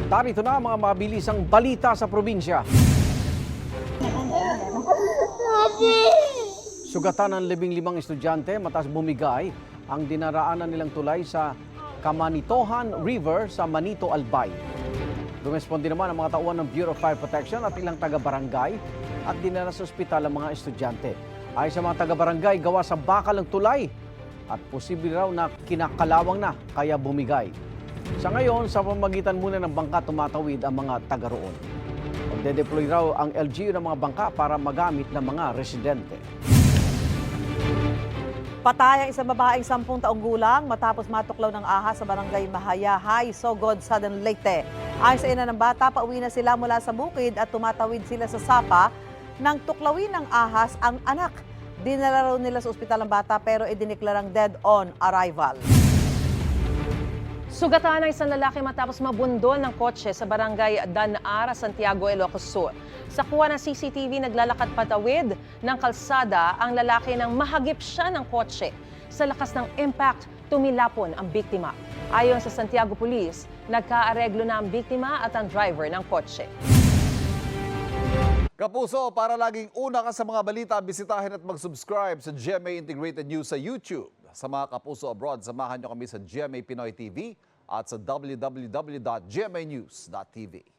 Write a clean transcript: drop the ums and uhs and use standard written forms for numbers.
Narito na ang mga mabilisang balita sa probinsya. Sugatan ng 15 estudyante matapos bumigay ang dinaraanan nilang tulay sa Kamanitohan River sa Manito, Albay. Rumesponde naman ang mga tauhan ng Bureau of Fire Protection at ilang taga-barangay at dinala sa ospital ang mga estudyante. Ayon sa mga taga-barangay, gawa sa bakal ng tulay at posible raw na kinakalawang na kaya bumigay. Sa ngayon, sa pamamagitan muna ng bangka tumatawid ang mga taga roon. Magde-deploy raw ang LGU ng mga bangka para magamit ng mga residente. Patay ang isang babaeng 10 taong gulang matapos matuklaw ng ahas sa barangay Mahayahay, Sogod, Southern Leyte. Ayon sa ina ng bata, pauwi na sila mula sa bukid at tumatawid sila sa sapa nang tuklawin ng ahas ang anak. Dinala raw nila sa ospital ang bata pero idineklarang dead on arrival. Sugatan ng isang lalaki matapos mabundol ng kotse sa barangay Danara, Santiago, Ilocos Sur. Sa kuha ng CCTV, naglalakad patawid ng kalsada ang lalaki nang mahagip siya ng kotse. Sa lakas ng impact, tumilapon ang biktima. Ayon sa Santiago Police, nagkaareglo na ang biktima at ang driver ng kotse. Kapuso, para laging una ka sa mga balita, bisitahin at mag-subscribe sa GMA Integrated News sa YouTube. Sa mga kapuso abroad, samahan nyo kami sa GMA Pinoy TV at sa www.gmanews.tv.